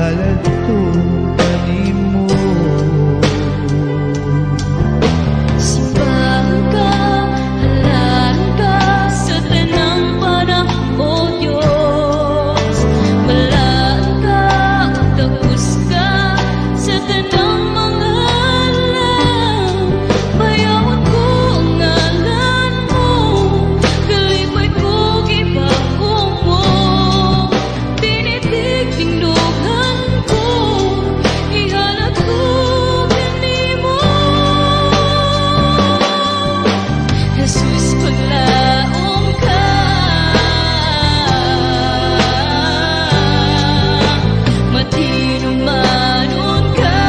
halad to kanimo. Simbahan ka, halalan ka sa tanang panahon, O Diyos. Malaan ka, tapos ka sa tanang mga alam. Bayawat ko ang ngalan mo, kalipay ko gibago mo. Tinitig tindughan ko, ihalad ko kanimo. Jesus, paglaong ka, matinumanon ka,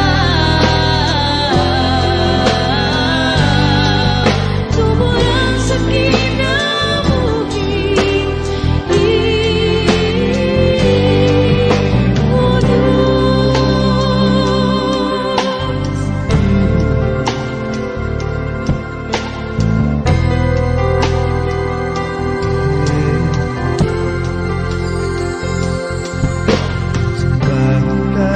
tuburan sa kinabuhi, O Diyos. Simbahan ka,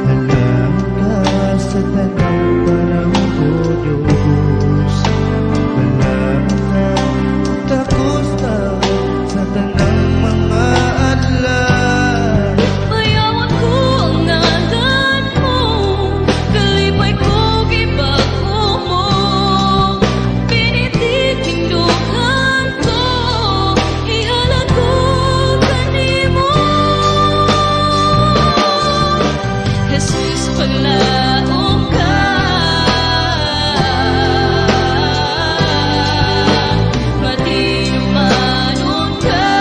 halalan ka sa tanang panahon, O Diyos. Malaan ka, takos ka sa tanang mga adlaw. Bayawat ko ang ngalan mo, kalipay ko gibago mo. Pinititinduhan ko, ihalad ko kanimo. Jesus, paglaong ka, matinumanon ka,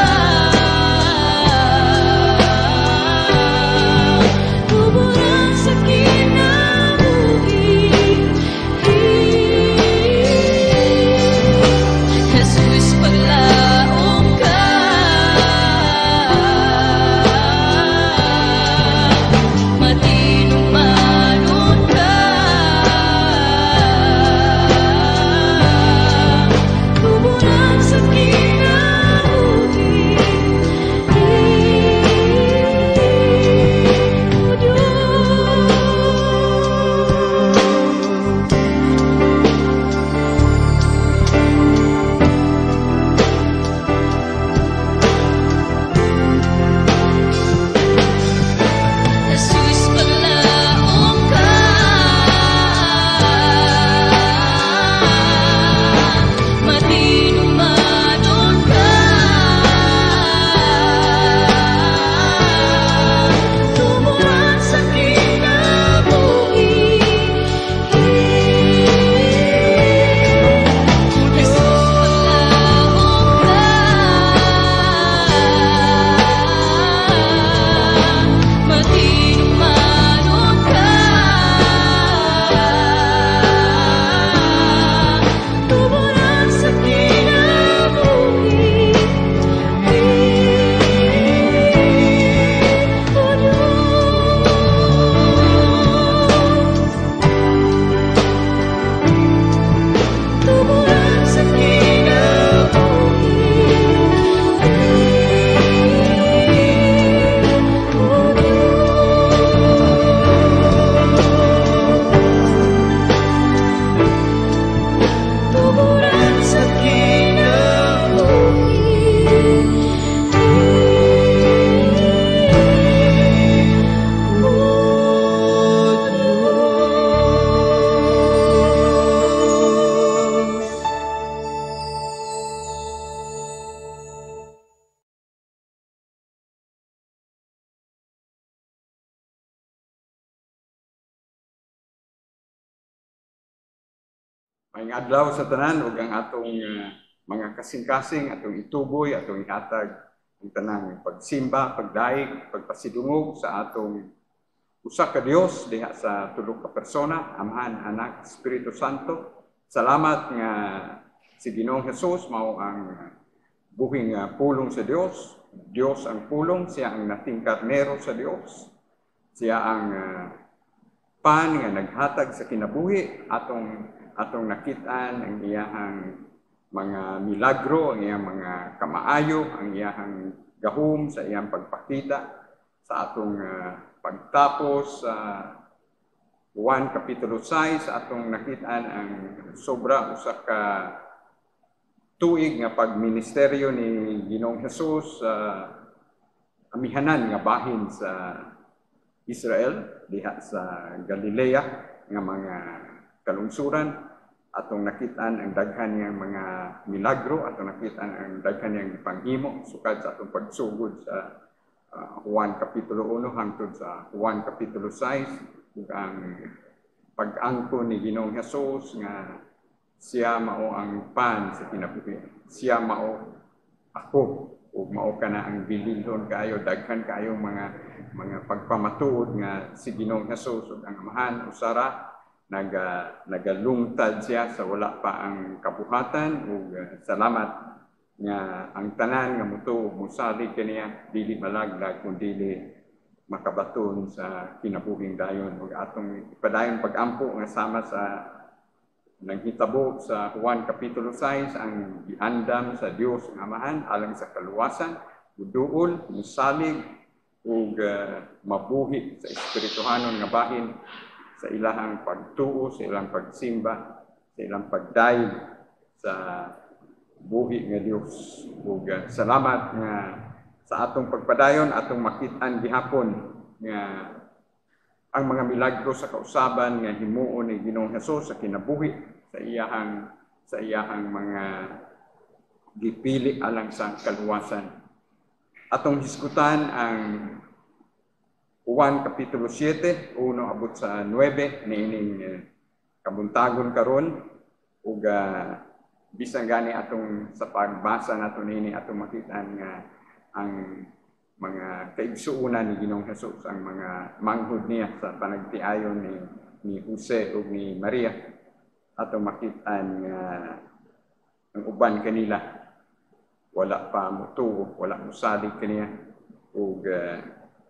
tuburan sa kinabuhi. Jesus, paglaong ka, matinumanon ka, tuburan sa kinabuhi, O Jesus, paglaong ka, matinumanon ka, tuburan sa kinabuhi, Jesus, paglaong ka, matinumanon ka, tuburan sa kinabuhi, O Diyos. Tuburan sa kinabuhi, O Diyos. Tuburan sa Maayong adlaw sa tanan ug ang atong mga kasing-kasing atong ituboy, atong ihatag ang tanang pagsimba, pagdaig, pagpasidungog sa atong usa ka Dios diha sa tulo ka persona, Amahan, Anak, Espiritu Santo. Salamat nga si Ginoong Hesus mao ang buhing pulong sa Dios. Dios ang pulong, siya ang nating karnero sa Dios. Siya ang pan nga naghatag sa kinabuhi, atong nakitaan ang iyahang mga milagro, ang iyang mga kamaayo, ang iyahang gahom sa iyang pagpakita sa atong pagtapos sa Juan Kapitulo 6 atong nakitaan ang sobra usa ka tuig nga pagministeryo ni Ginoong Hesus sa amihanan nga bahin sa Israel diha sa Galilea nga mga kalungsuran. Atong nakitaan ang daghan niyang mga milagro, atong nakitaan ang daghan niyang panghimo sukad sa atong pagsugod sa Juan Kapitulo 1 hangtod sa Juan Kapitulo 6 ug ang pag-angkon ni Ginoong Hesus nga siya mao ang pan sa kinabuhi. Siya mao ako ug mao kana ang bililhon kaayo, daghan kaayo mga pagpamatuod nga si Ginoong Hesus ug ang Amahan usara nagalungtad siya sa wala pa ang kabuhatan ug salamat nga ang tanan nga mutuo musalig kaniya dili malaglag kundi makabaton sa kinabuhing dayon ug atong ipadayon pag-ampo nga sama sa nanghitabo sa Juan Kapitulo 6 ang giandam sa Dios nga Amahan alang sa kaluwasan, uduol, musalig ug mabuhi sa espirituhanon nga bahin sa ilahang pagtuo, sa ilang pagsimba, sa ilang pagdayeg sa buhi nga Dios. Ug salamat nga sa atong pagpadayon atong makit-an gihapon nga ang mga milagro sa kausaban nga himuon ni Ginoong Hesus sa kinabuhi sa iyahang mga gipili alang sa kaluwasan. Atong hisgutan ang Juan Kapitulo 7, 1 abot sa 9 niining kabuntagon karon ug bisan gani atong sa pagbasa nato niini atong makita nga ang mga kaigsuonan ni Ginoong Hesus, ang mga manghud niya sa panagtiayon ni Jose ug ni Maria. Atong makita nga ang uban kanila wala pa mutuo, wala musalig kaniya ug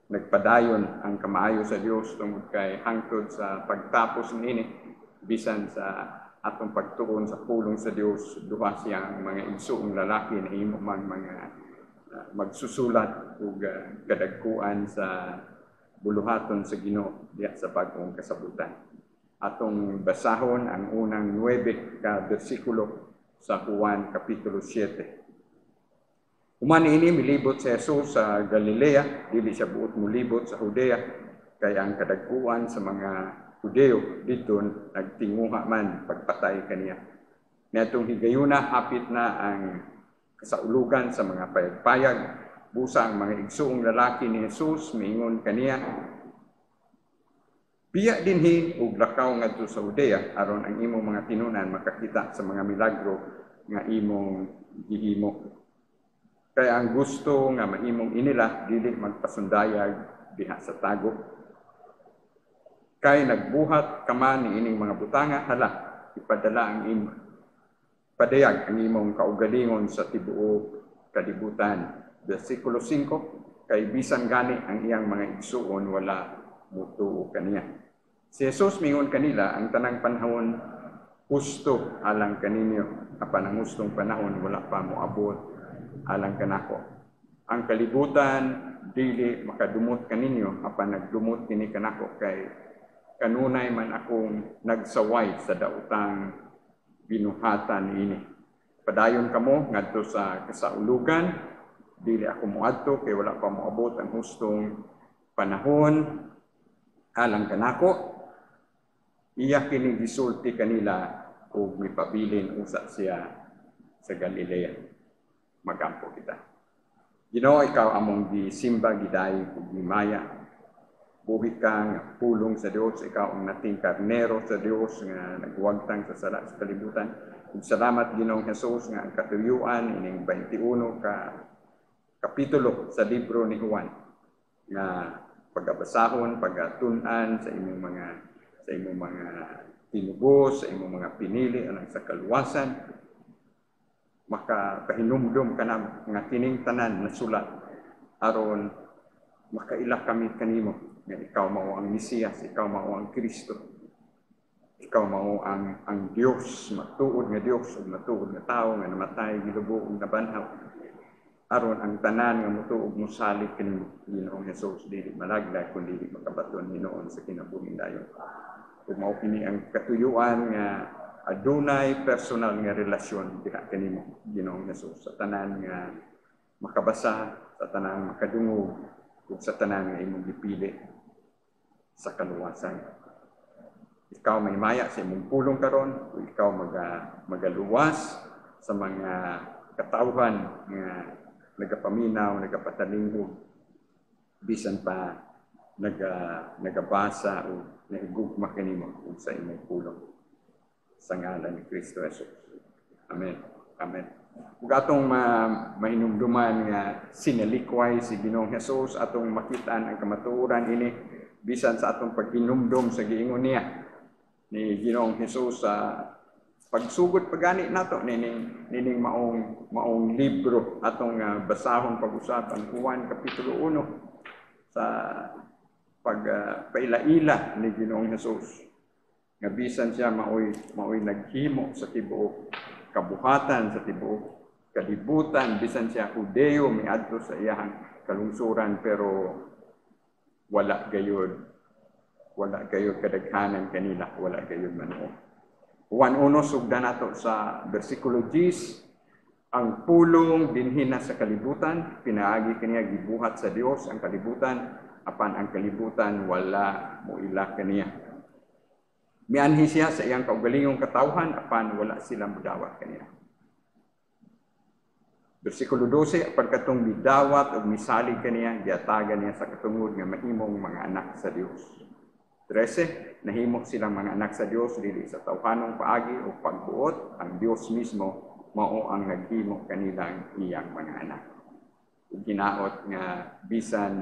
nagpadayon ang kamaayo sa Dios tungod kay hangtod sa pagtapos niini bisan sa atong pagtuon sa pulong sa Dios duha siyang mga igsuong lalaki na himo man mga magsusulat ug kadagkuan sa buluhaton sa Ginoo diha sa bag-ong kasabutan. Atong basahon ang unang 9 ka bersikulo sa Juan Kapitulo 7. Human ini milibot si Jesus sa Galilea, dili siya buot mulibot sa Judea, kay ang kadagkuan sa mga Hudeo dito nagtinguha man pagpatay kaniya. Niadtong higayuna hapit na ang kasaulugan sa mga payag-payag, busa ang mga igsuong lalaki ni Jesus miingon kaniya, "Biya dinhi ug lakaw ngadto sa Judea aron ang imong mga tinunan makakita sa mga milagro nga imong gihimo." Kaya ang gusto nga mahimong inila dili magpasundayag diha sa tago. Kay nagbuhat ka man ni ining mga butanga, hala, ipadala ang padayag ang imong kaugalingon sa tibuok kalibutan. Versikulo 5, kay bisan gani ang iyang mga igsuon wala mutuo kaniya. Si Jesus mingon kanila, ang tanang panahon husto alang kaninyo, apan ang hustong panahon wala pa moabot alang kanako. Ang kalibutan dili makadumot kaninyo, apan nagdumot kini kanako kay kanunay man akong nagsaway sa daotang binuhatan ini. Padayon kamo ngadto sa kasaulugan, dili ako moadto kay wala pa moabot ang hustong panahon alang kanako. Iya kini gisulti kanila ug mipabilin usa siya sa Galilea. Magampo kita. Ginoo, ikaw among gisimba, gidayeg ug gimaya. Buhi ka nga pulong sa Dios, ikaw ang nating karnero sa Dios nga nagwagtang sa sala sa kalibutan. Ug salamat Ginoong Hesus nga ang katuyuan ining 21 ka kapitulo sa libro ni Juan nga pagabasahon, pagatun-an sa imong mga tinubos, sa imong mga pinili alang sa kaluwasan. Makapahinumdum ka na nga kining tanan na sulat aron makaila kami kanimo nga ikaw mao ang Mesiyas, ikaw mao ang Kristo, ikaw mao ang Dios, matuod nga Dios ug matuod nga tawo nga namatay, gilubo ug nabanhaw. aron ang tanan nga motuog mosalig kini Ginoong Hesus dili malaglag kundi makabaton hinuon sa kinabuhing dayon. Ug mao kini ang katuyuan nga adunay personal nga relasyon diha kanimo Ginoong Hesus sa tanan nga makabasa, sa tanan makadungog ug sa tanan nga imong gipili sa kaluwasan. Ikaw may maya sa imong pulong karon ug ikaw magaluwas sa mga katawhan nga nagapaminaw, nagapatalingog, bisan pa nagabasa o nahigugma kanimo sa imong pulong. Sa ngalan ni Kristo Jesus. Amen. Amen. Ug atong mahinumduman nga sinalikway si Ginoong Hesus, atong makitaan ang kamatuoran ini bisan sa atong paghinumdum sa giingon niya ni Ginoong Hesus sa pagsugod pagani nato nining maong libro atong basahon pag-usapan Juan kapitulo 1 sa pagpaila-ila ni Ginoong Hesus nga bisan siya maoy naghimo sa tibuok kabuhatan, sa tibuok kalibutan, bisan siya Hudeo miadto sa iyang kalungsuran, pero wala gayud kadaghanan kanila, wala gayud manuo. Juan 1 sugdan nato sa bersikulo 10, ang pulong dinhin na sa kalibutan, pinaagi kaniya gibuhat sa Dios ang kalibutan, apan ang kalibutan wala moila kaniya. Mianhi siya sa iyang kaugalingong katawhan, apan wala silang mudawat kaniya. Bersikulo 12, pagkatong midawat o misalig kaniya, giatagan niya sa katungod nga mahimong mga anak sa Dios. 13, nahimo silang mga anak sa Dios dili sa tawhanong paagi o pagbuot, ang Dios mismo mao ang naghimo kanilang iyang mga anak. Ug ginaot nga bisan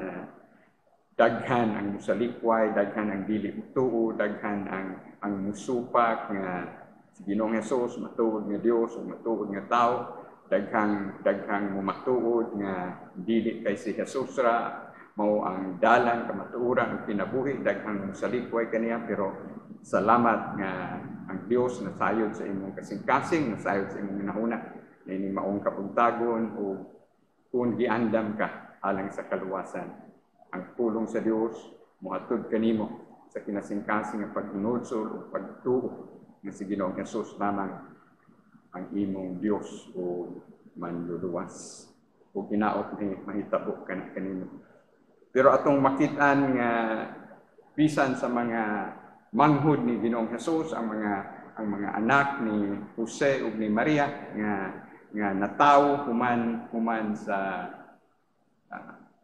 daghan ang musalikway, daghan ang dili tuo, daghan ang musupak nga si Ginoong Hesus matuod nga Dios o matuod nga tao, daghang mumatuod nga dili kay si Hesus ra mao ang dalan kamatuoran ang kinabuhi, daghang musalikway kaniya, pero salamat nga ang Dios nasayod sa imong kasing-kasing, nasayod sa imong nahuna nining maong kapuntagon o kung giandam ka alang sa kaluwasan. Ang pulong sa Dios moatod kanimo sa kinasing-kasing nga pagnunsol o pagtuo nga si Ginoong Hesus lamang ang imong Dios o manluluwas. O ginaot ni mahitabo ka na kanimo. Pero atong makitaan nga bisan sa mga manghud ni Ginoong Hesus, ang mga anak ni Jose ug ni Maria nga natawo human sa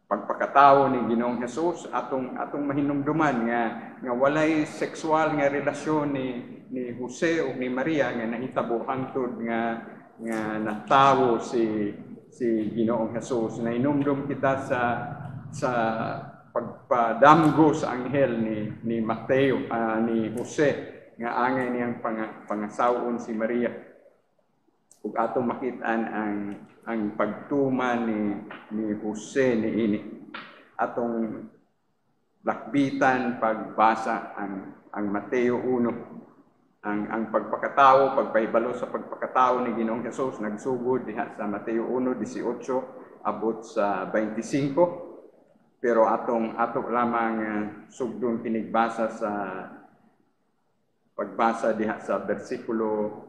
pagpakatawo ni Ginoong Hesus, atong mahinumduman nga walay sexual nga relasyon ni Jose ug ni Maria nga nahitabo hangtod nga natawo si Ginoong Hesus. Nahinumdum kita sa pagpadamgo sa anghel ni Mateo, ni Jose, nga angay niyang pangasawon si Maria. Ug atong makitaan ang pagtuman ni Jose niini. Atong lakbitan pagbasa ang Mateo 1. Ang pagpakatao, pagpahibalo sa pagpakatao ni Ginoong Hesus nagsugod diha sa Mateo 1:18 abot sa 25. Pero ato lamang sugdon pinigbasa sa pagbasa diha sa bersikulo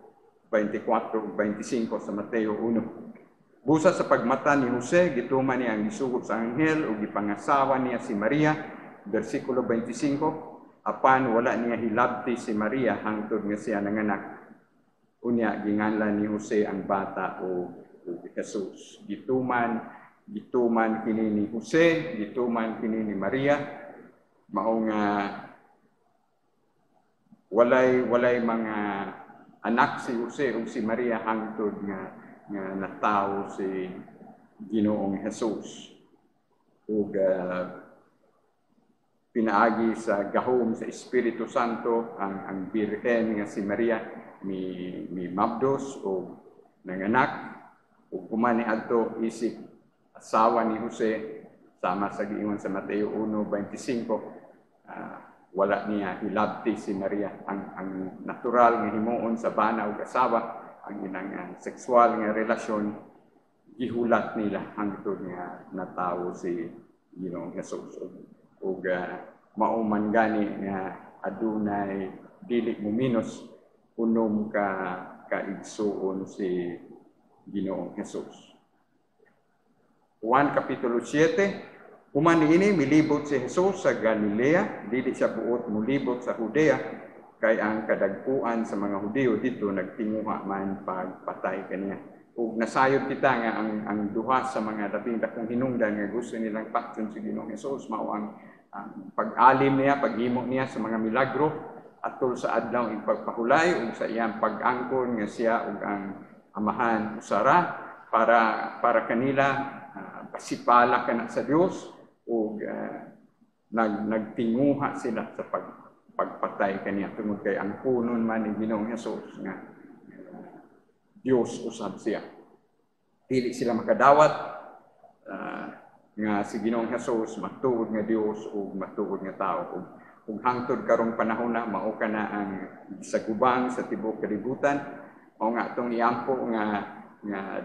24 ug 25 sa Mateo 1. Busa sa pagmata ni Jose, gituman niya ang gisugod sa anghel ug gipangasawa niya si Maria, bersikulo 25. Apan wala niya hilabti si Maria hangtod nga siya nanganak. Unya ginganlan ni Jose ang bata o Jesus. Gituman kini ni Jose, gituman kini ni Maria, mao nga walay mga anak si Jose ug si Maria hangtod nga natawo si Ginoong Hesus. Ug pinaagi sa gahom sa Espiritu Santo ang birhen nga si Maria mi mabdos o nanganak ug kumani adto isip asawa ni Jose sama sa giingon sa Mateo 1:25. Wala niya hilabti si Maria. Ang natural nga himuon sa bana ug asawa, ang inang sexual nga relasyon gihulat nila hangtod nga natawo si Ginoong Hesus. Ug mao man gani nga adunay dili muminos unom ka kaigsuon si Ginoong Hesus. Juan Kapitulo 7, human niini milibot si Hesus sa Galilea, dili siya buot mulibot sa Judea, kay ang kadagpuan sa mga Hudiyo dito nagtinguha man pagpatay kaniya. Ug nasayod kita nga ang duha sa mga labing dakong hinungdan nga gusto nilang patyon si Ginoong Hesus mao ang pag-alim niya, paghimo niya sa mga milagro atol sa adlaw ing pagpahulay ug sa iyang pag-angkon nga siya ug ang amahan usara para kanila pasipala kana sa Dios ug nagtinguha sila sa pagpatay kaniya tungod kay ang punon man ni Ginoong Hesus nga Dios usab siya. Dili sila makadawat nga si Ginoong Hesus matuod nga Dios ug matuod nga tao ug hangtod karong panahon na mao kana ang sagubang sa tibuok kalibutan mao nga atong iampo nga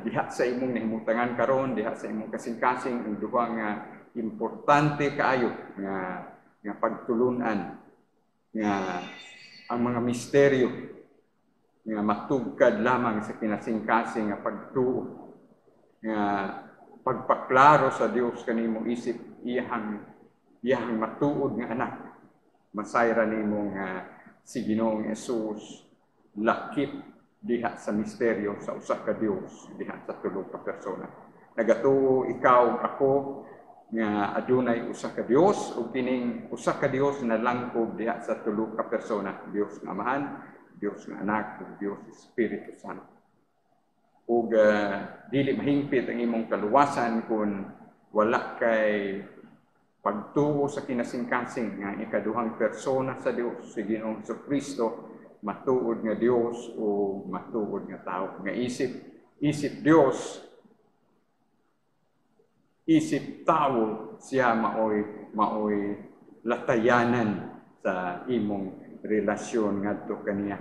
diha sa imong nahimutangan karon diha sa imong kasing-kasing ang duha nga importante kaayo nga pagtulunan nga ang mga misteryo nga matugkad lamang sa kinasing-kasing nga pagtuo nga pagpaklaro sa Dios kanimo isip iyang matuod nga anak masayra nimo nga si Ginoong Hesus lakip diha sa misteryo sa usa ka Dios diha sa tulo ka persona. Nagatuo ikaw ako nga adunay usa ka Dios ug kining usa ka Dios na langkob diha sa tulo ka persona, Dios nga Amahan, Dios nga Anak, ug Dios Espiritu Santo. Ug dili mahingpit ang imong kaluwasan kung wala kay pagtuo sa kinasing-kasing nga ikaduhang persona sa Dios si Ginoong Kristo, matuod nga Dios o matuod nga tao. Nga isip Dios, isip tao siya maoy latayanan sa imong relasyon ngadto kaniya.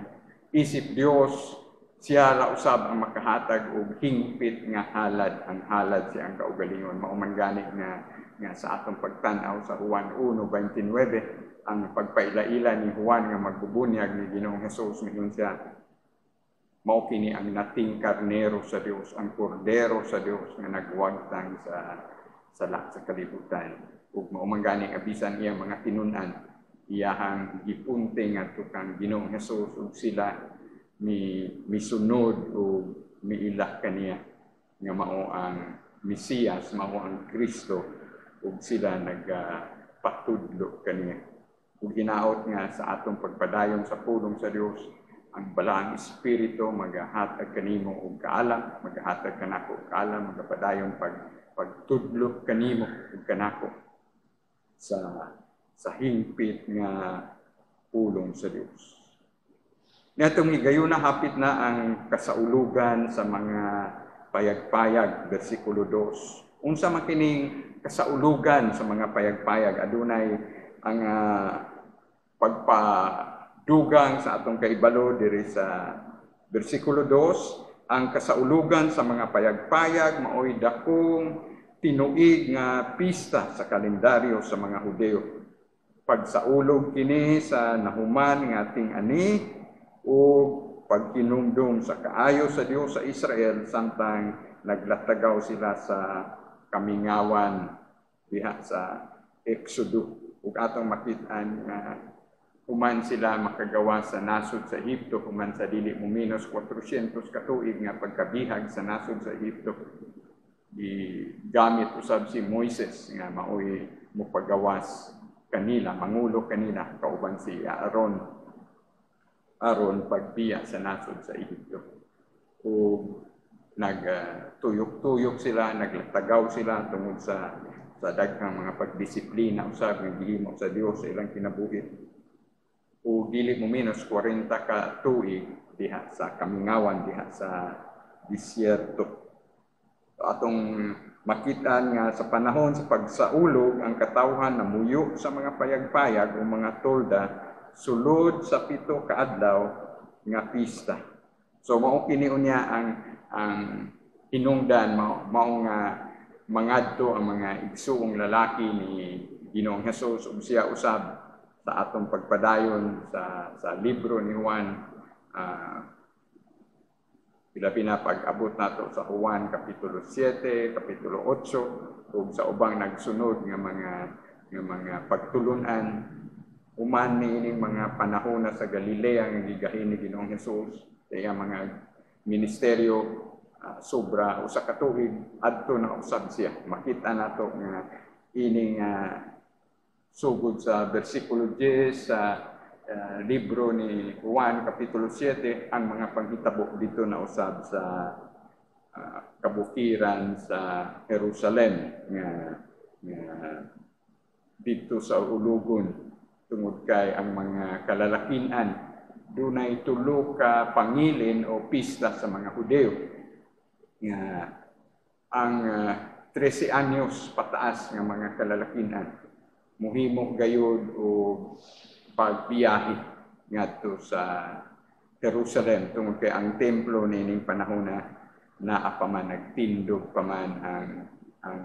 Isip Dios siya ra usab ang makahatag og hingpit nga halad, ang halad siya ang kaugalingon. Mao man gani nga sa atong pagtan-aw sa Juan 1:29 ang pagpailaila ni Juan nga magbubunyag ni Ginoong Hesus mingon siya mao kini ang nating karnero sa Dios, ang kordero sa Dios nga nagwagtang sa kalibutan. Ug mao man gani abisan iya mga tinun-an iyahang gipunting ngadto kang Ginoong Hesus ug sila misunod o miilah kaniya nga mao ang Mesiyas, mao ang Kristo ug sila nagpatudlo kaniya. Ug hinaot nga sa atong pagpadayon sa pulong sa Dios ang balaang Espiritu magahatag kanimo og kaala, magahatag kanako og kaala, magapadayon pagtudlo kanimo ug kanako sa hingpit nga pulong sa Dios. Nitong higayuna hapit na ang kasaulugan sa mga payagpayag, versikulo 2. Unsa man kining kasaulugan sa mga payagpayag adunay ang pagpadugang sa atong kaibalo diri sa versikulo 2. Ang kasaulugan sa mga payagpayag maoy dakong tinuig nga pista sa kalendaryo sa mga Hudyo. Pagsaulog kini sa nahuman nga ating ani o pagkinumdum sa kaayo sa Dios sa Israel samtang naglatagaw sila sa kamingawan diha sa Exodo. Ug atong makit-an nga human sila makagawa sa nasod sa Ehipto, human sa dili muminos 400 ka tuig nga pagkabihag sa nasod sa Ehipto. Gamit usab si Moises nga maoy mopagawas kanila, mangulo kanila kauban si Aaron pagbiya sa nasod sa Ehipto. O nagtuyok-tuyok sila, naglatagaw sila tungod sa daghang mga pagdisiplina usab nga gihimo sa Dios sa ilang kinabuhi. O dili mo minus 40 ka tuig diha sa kamingawan diha sa disyerto. Atong makitaan nga sa panahon sa pagsaulog ang katawhan namuyo sa mga payagpayag o mga tolda sulod sa 7 ka adlaw nga pista. So mao kini unya ang hinungdan mao nga mangadto ang mga igsuong lalaki ni Ginoong Hesus ug siya usab sa atong pagpadayon sa libro ni Juan, ilabi na pag-abot nato sa Juan kapitulo 7, kapitulo 8 ug sa ubang nagsunod nga mga pagtulunan uman niining mga panahon na sa Galilea nga gigahin ni Ginoong Hesus kaya mga ministeryo sobra usa ka tuig adto na usab siya. Makita nato nga ining sugod sa bersikulo 10 sa libro ni Juan kapitulo 7 ang mga panghitabo dito na usab sa kabukiran sa Jerusalem nga dito sa ulugon tungod kay ang mga kalalakinan dunay tulo ka pangilin o pista sa mga Hudeo nga ang 13 anyos pataas nga mga kalalakinan muhimo gayud o pagbiyahe ngadto sa Jerusalem tungod kay ang templo nining panahon na naa pa man nagtindog pa man ang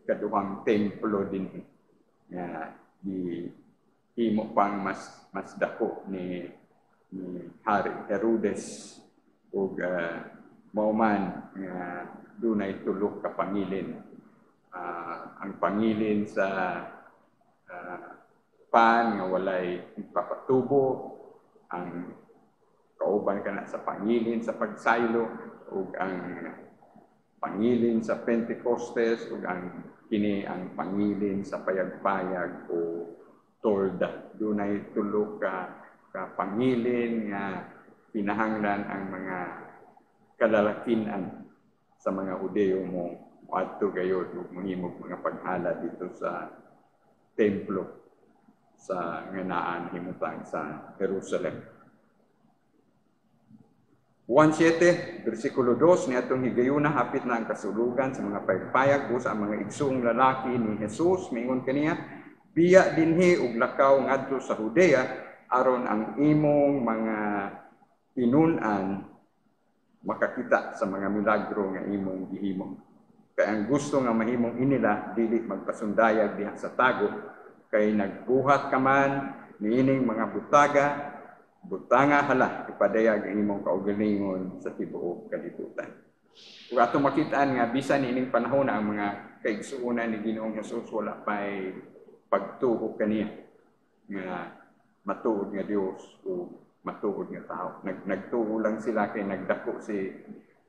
ikaduhang templo din nga himo pang mas dako ni Hari Herodes ug mao man nga dunay tulo ka pangilin. Ang pangilin sa pan nga walay papatubo, ang kauban kana sa pangilin sa pagsaylo ug ang pangilin sa Pentecostes ug kini ang pangilin sa payagpayag o torda. Dunay tulo ka pangilin nga pinahanglan ang mga kalalakinan sa mga Hudeo mo adto gayud ug mahimong mga paghala dito sa templo sa nganaan himutang sa Jerusalem. Juan 7, versikulo 2, niadtong higayuna hapit na ang kasulugan sa mga payagpayag sa mga igsoong lalaki ni Jesus. Mingon kaniya, biya dinhi ug lakaw ngadto sa Judea aron ang imong mga pinun-an makakita sa mga milagro nga imong gihimo. Kay ang gusto nga mahimong inila dili magpasundayag diha sa tago kay nagbuhat ka man niining mga butanga hala ipadayag ang imong kaugalingon sa tibuok kalibutan. Ug ato makitaan nga bisan niining panahon na ang mga kaigsuonan ni Ginoong Hesus wala pay pagtuo kaniya nga matuod nga Dios o matuod nga tao. Nagtuo lang sila kay nagdako si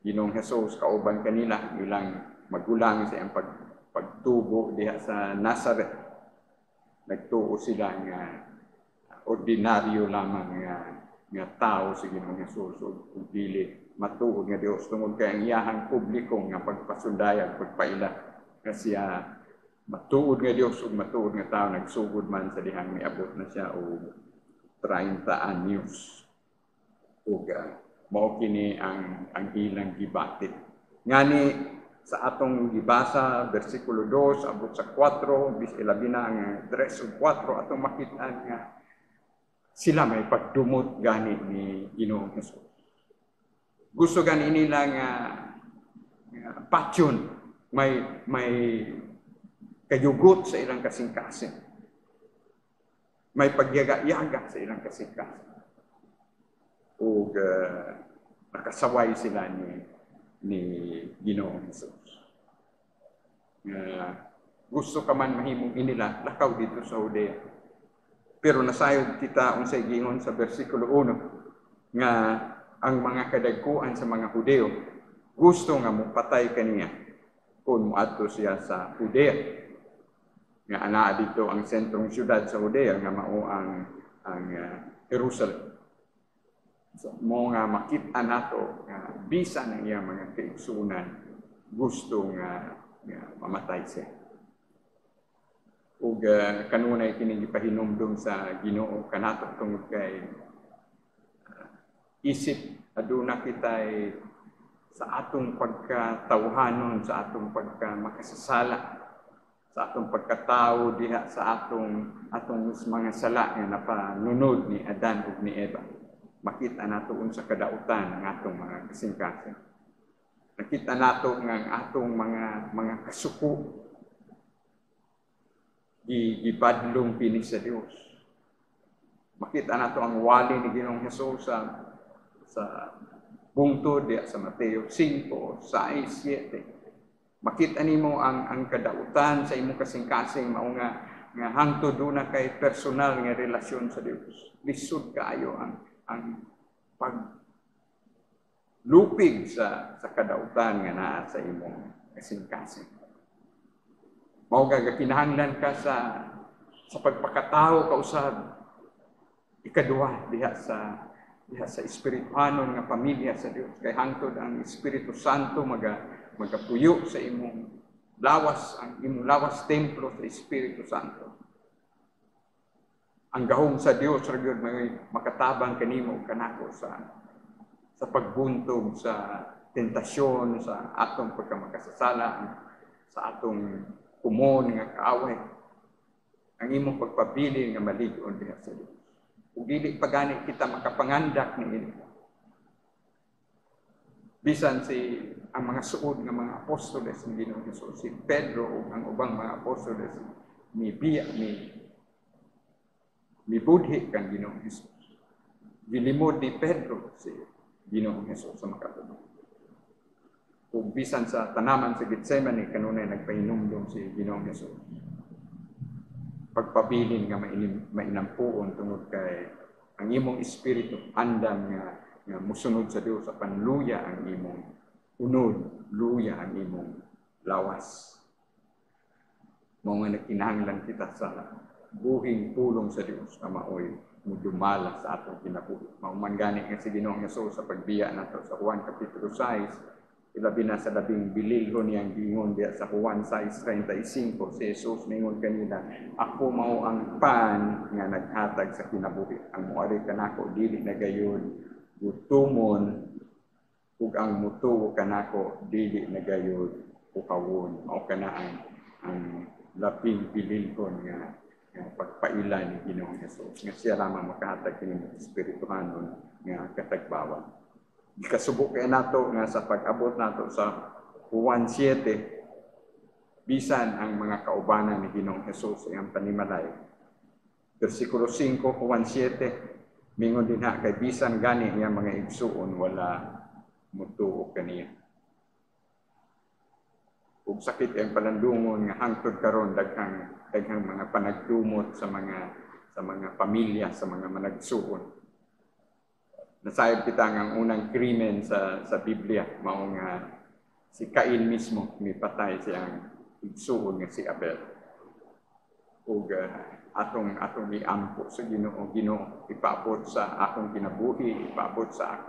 Ginoong Hesus kauban kanila ilang magulang sa iyang pagtubo diha sa Nazareth. Nagtuo sila nga ordinaryo lamang nga tao si Ginoong Hesus ug dili matuod nga Dios tungod kay ang iyahang publiko nga pagpasundayag pagpaila nga siya matuod nga Dios ug matuod nga tao nagsugod man sa dihang miabot na siya og 30 anyos. Ug mao kini ang ilang gibatit. Ngani sa atong gibasa bersikulo 2 abot sa 4 bis ilabi na ang 3 ug 4 atong makit-an nga sila may pagdumot gani ni Ginoong Hesus. Gusto gani nila nga passion may kayugot sa ilang kasing-kasing. May pagyaga-yaga sa ilang kasing-kasing. Ug nakasaway sila ni Ginoong Hesus. Gusto ka man mahimong inila, lakaw dito sa Judea. Pero nasayod kita unsay gingon sa bersikulo 1 nga ang mga kadagkuan sa mga Hudeo gusto nga mopatay kaniya kung moadto siya sa Judea. Nga anaa dito ang sentrong syudad sa Judea nga mao ang Jerusalem. So, mo nga makita nato nga bisan ang iyang mga kaigsunan gusto nga mamatay siya. Ug kanunay kini gipahinumdum sa Ginoo kanato tungod kay isip aduna kitay sa atong pagkatawhanon, sa atong pagkamakasasala, sa atong pagkatao diha sa atong mga sala nga napanunod ni Adan ug ni Eva. Makita nato unsa kadautan ang atong mga kasing-kasing. Nakita nato nga ang atong mga kasuko gibadlong pini sa Dios. Makita nato ang wali ni Ginoong Hesus sa bungtod diya sa Mateo 5, 6, 7. Makita nimo ang kadautan sa imong kasing-kasing mao nga hangtod na kay personal nga relasyon sa Dios. Lisod kaayo ang paglupig sa kadautan nga naa sa imong kasing-kasing. Mao kinahanglan ka sa pagpakatao ka usab. Ikaduha diha sa espirituhanon nga pamilya sa Dios kay hangtod ang Espiritu Santo magapuyo sa imong lawas templo sa Espiritu Santo. Ang gahom sa Dios ra gyud makatabang kanimo kanako sa pagbuntog sa tentasyon sa atong pagkamakasasala sa atong kumon nga kaaway. Ang imong pagpabilin nga malig-on diha sa Dios. Ug dili pa gani kita makapangandak niini. Bisan ang mga suod nga mga apostoles ni Ginoong Hesus, si Pedro ug ang ubang mga apostoles mibudhi kang Ginoong Hesus. Gilimod ni Pedro si Ginoong Hesus sa makatubag. Ug bisan sa tanaman sa Getsemani kanunay nagpahinumdom si Ginoong Hesus. Pagpabilin nga mainampuon tungod kay ang imong espiritu andam nga musunod sa Dios sa panluya ang imong unod, luya ang imong lawas. Mao nga nagkinahanglan kita sa buhing tulong sa Dios na maoy mudumala sa atong kinabuhi. Mao man gani nga si Ginoong Hesus sa pagbiya nato sa Juan kapitulo 6. Ilabi na sa labing bililhon niyang gingon diya sa Juan 6:35, si Jesus ningon kanila, ako mao ang pan nga naghatag sa kinabuhi. Ang moari kanako dili na gayon gutumon, ug ang mutuo kanako dili na gayon ukawon. Mao kana ang labing bililhon nga pagpailan ni Ginoong Hesus. Nga siya lamang makahatag kini espirituhanon nga katagbawan. Ikasubok kay nato nga sa pag-abot nato sa Juan 7, bisan ang mga kaubanan ni Ginoong Hesus ang panimalay. Versikulo 5, Juan 7, mingon din ha, kay bisan gani niya mga igsuon wala mutuo kaniya. Ug sakit ang palandungon nga hangtod karon daghang mga panagdumot sa mga pamilya, sa mga managsuon. Nasayod kita ang unang krimen sa Biblia, mao nga si Cain mismo mipatay siyang igsuon nga si Abel. Ug atong iampo sa Ginoo ipaabot sa akong kinabuhi, ipaabot sa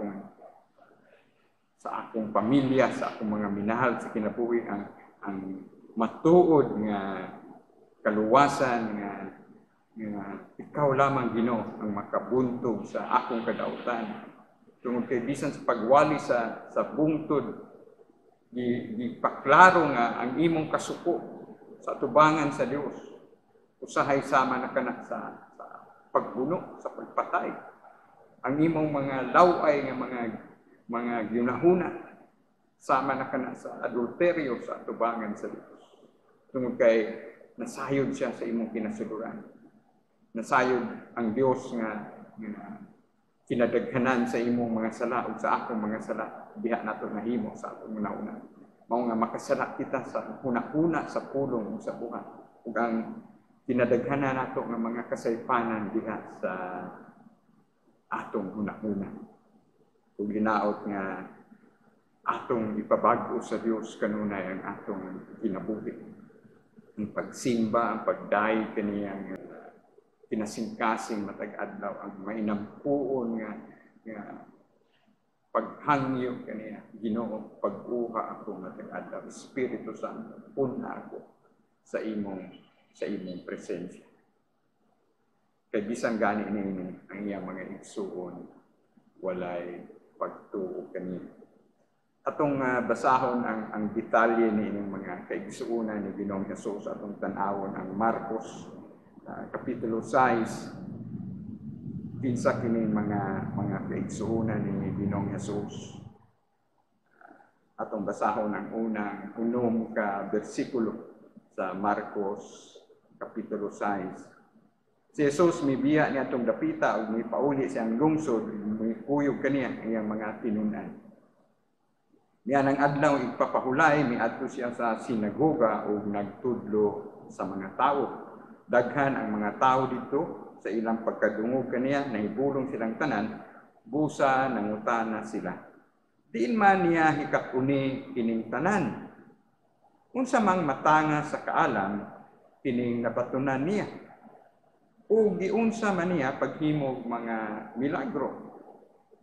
akong pamilya, sa akong mga minahal sa kinabuhi ang matuod nga kaluwasan nga ikaw lamang Ginoo ang makabuntog sa akong kadautan. Tungod kay bisan sa pagwali sa bungtod, gipaklaro nga ang imong kasuko sa tubangan sa Dios. Usahay sama na kana sa pagbuno, sa pagpatay. Ang imong mga laway nga mga ginahuna sama na kana sa adulteryo sa tubangan sa Dios. Tungod kay nasayod siya sa imong kinasuluran. Nasayod ang Dios nga kinadaghanan sa imong mga sala ug sa akong mga sala diha nato nahimo sa atong una. Mao nga makasala kita sa una sa pulong sa buhat ug ang kinadaghanan nato nga mga kasaypanan diha sa atong una. Ug ginaot nga atong ipabag-o sa Dios kanunay ang atong kinabuhi. Ang pagsimba, ang pagdaig kaniyang kinasingkasing matag adlaw, ang mainampuon nga paghangyo kaniya Ginoo, pag-uha ako matag adlaw, Espiritu Santo, puna ako sa imong presensya. Kay bisan gani niini ang iyang mga igsuon walay pagtuo kaniya. Atong basahon ang detalye niining mga kaigsuonan ni Ginoong Hesus atong tan-awon ang Marcos kapitulo 6, pinsa kini mga kaigsuonan ni Ginoong Hesus. atong basahon ang unang 6 ka bersikulo sa Marcos Kapitulo 6. Si Jesus mibiya niya itong dapita o may pauli siyang lungsod, may kuyog kaniya iyang mga tinunan. Niya ng adlaw ipapahulay, miadto siya sa sinagoga o nagtudlo sa mga tao. Daghan ang mga tao dito sa ilang pagkadungog kaniya, nahibulong silang tanan, busa nangutana sila. Diin man niya hikapuni kining tanan. Unsa mang matanga sa kaalam, kining nabatunan niya. O giunsa man niya paghimog mga milagro.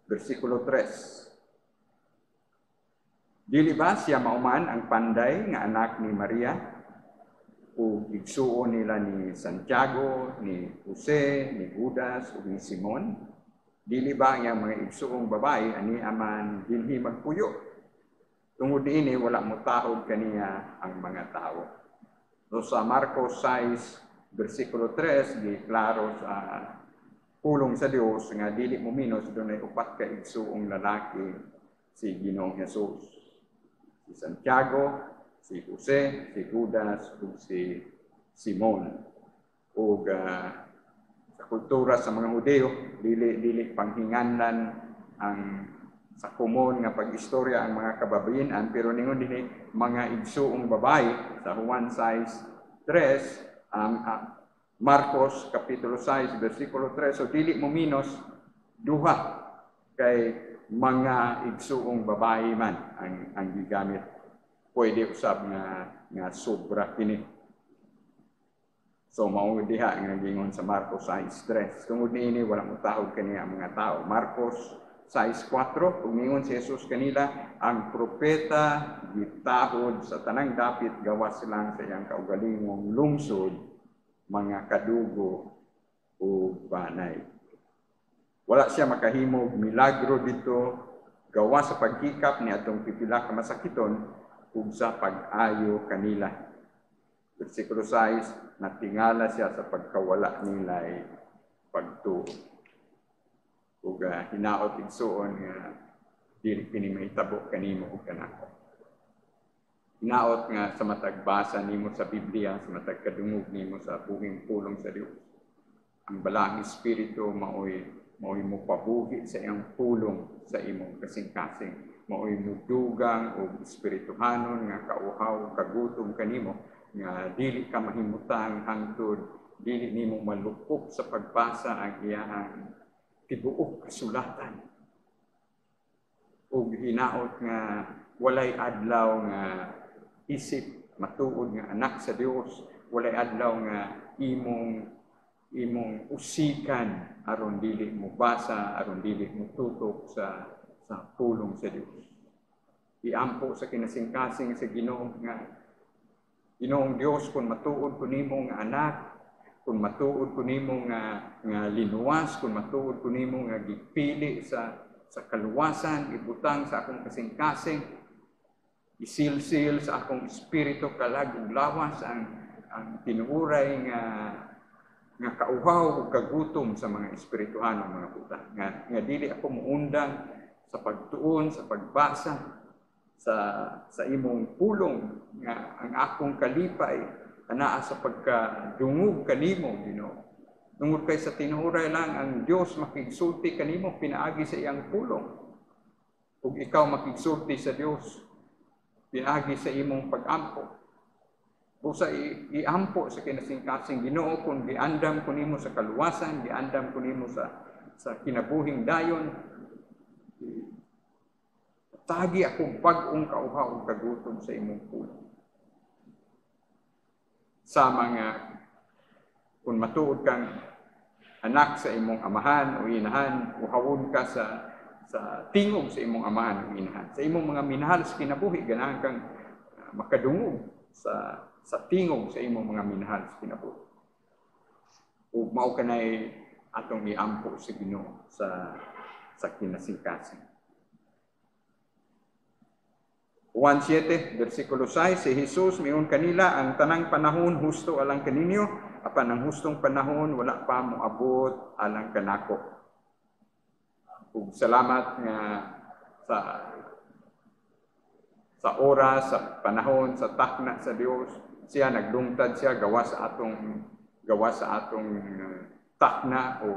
Versikulo 3. Dili ba siya mauman ang panday nga anak ni Maria? O igsuon nila ni Santiago, ni Jose, ni Judas, o ni Simon? Dili ba ang mga igsuong babae ani aman dinhi magpuyo? Tungod ini wala mo tahod kaniya ang mga tao. So sa Marcos 6 versikulo 3 di klaro sa pulong sa Dios nga dili mo minos dunay 4 ka igsuong lalaki si Ginoong Hesus. Si Santiago, si Jose, si Judas, ug si Simon. Ug sa kultura sa mga Hudeo, dili panghinganlan ang sa komon nga pag-istorya ang mga kababayenan, pero ningon dinhi mga igsuong babae sa Juan 6:3, Marcos Kapitulo 6 versikulo 3, so dili mo minos duha kay mga igsuong babae man ang gigamit. Pwede usab nga sobra kini. So mao diha nga gingon sa Marcos 6:3. Tungod niini wala mo tahod kaniya ang mga tao. Marcos 6:4, umingon si Jesus kanila, ang propeta gitahod sa tanang dapit gawas lang sa iyang kaugalingong lungsod, mga kadugo o banay. Wala siya makahimog milagro dito gawas sa pagkikap ni atong pipila ka masakiton ug sa pag-ayo kanila. Versikulo 6, natingala siya sa pagkawala nila'y pagtuo. Ug hinaot igsuon nga dili kini mahitabo kanimo ug kanako. Hinaot nga sa matag basa nimo sa Biblia, sa matag kadungog nimo sa buhing pulong sa Dios, ang balang espiritu maoy mo pabuhi sa iyang pulong sa imong kasing-kasing, maoy mudugang og espirituhanon nga kauhaw kagutom kanimo nga dili ka mahimutang hangtod dili nimo malupok sa pagbasa ang iyang tibuok kasulatan. Ug hinaot nga walay adlaw nga isip matuod nga anak sa Dios, walay adlaw nga imong usikan aron dili mo basa, aron dili mo tutok sa pulong sa Dios. Iampo sa kinasingkasing sa Ginoo nga Ginoong Dios, kung matuod ko nimo nga anak, kung matuod ko nimo nga linuwas, kung matuod ko nimo nga gipili sa kaluwasan, ibutang sa akong kasing-kasing, isilsil sa akong espiritu kalag ug lawas ang tinuuray nga kauhaw ug kagutom sa mga espirituhanong mga butang. Nga dili ako muundang sa pagtuon, sa pagbasa, sa imong pulong nga ang akong kalipay anaa sa pagkadungog kanimo, Ginoo. Tungod kay sa tinuray lang ang Dios makigsulti kanimo pinaagi sa iyang pulong. Ug ikaw makigsulti sa Dios pinaagi sa imong pag-ampo. Busa iampo sa kinasingkasing Ginoo kung giandam ko nimo sa kaluwasan, giandam ko nimo sa kinabuhing dayon. Tagi akong pag-ong kauhaw ug kagutom sa imong pulong. Sa mga kung matuod kang anak sa imong amahan o inahan, uhawon ka sa tingog sa imong amahan o inahan. Sa imong mga minahal sa kinabuhi, ganahan kang makadungog sa tingog sa imong mga minahal sa kinabuhi. Ug mao kanay atong iampo sa Ginoo sa kinasingkasing. Juan 7, versikulo 6, si Jesus miun kanila, ang tanang panahon husto alang kaninyo, apan ang hustong panahon wala pa moabot alang kanako. Ug salamat nga sa oras, sa panahon, sa takna sa Dios. Siya naglungtad siya gawa sa atong takna o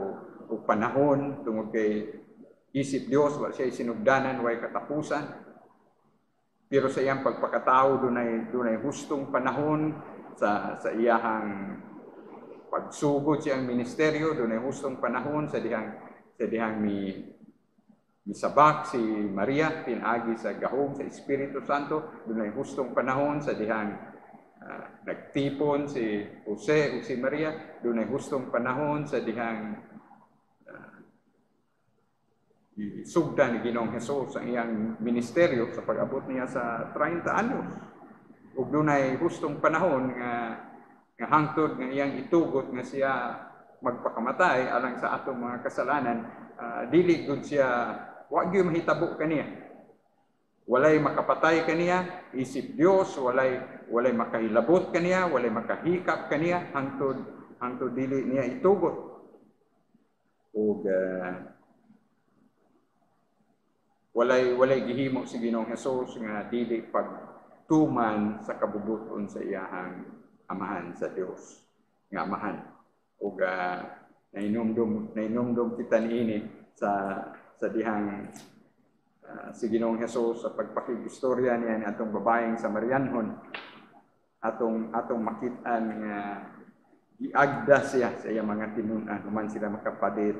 panahon tungod kay isip Dios wa siya sinugdanan way katapusan. Pero sa iyang pagpakatao dunay hustong panahon sa iyahang pagsugod siyang ministeryo, dunay hustong panahon sa dihang misabak si Maria pinagi sa gahom sa Espiritu Santo, dunay hustong panahon sa dihang nagtipon si Jose o si Maria, dunay hustong panahon sa dihang isugdan ni Ginoong Hesus ang iyang ministeryo sa pag-abot niya sa 30 anyos. Ug dunay hustong panahon nga hangtod nga iyang itugot nga siya magpakamatay alang sa atong mga kasalanan, dili gud siya wa gyud mahitabo kaniya. Walay makapatay kaniya, isip Dios, walay makahilabot kaniya, walay makahikap kaniya hangtod dili niya itugot. Ug walay gihimo si Ginoong Hesus nga dili pagtuman sa kabubuton sa iyahang amahan sa Dios nga amahan. Ug nainumdum kita niini sa dihang si Ginoong Hesus sa pagpakig-istorya niya ni atong babaeng Samarianhon, atong makitaan nga giagda siya sa iyang mga tinun-an human sila makapadit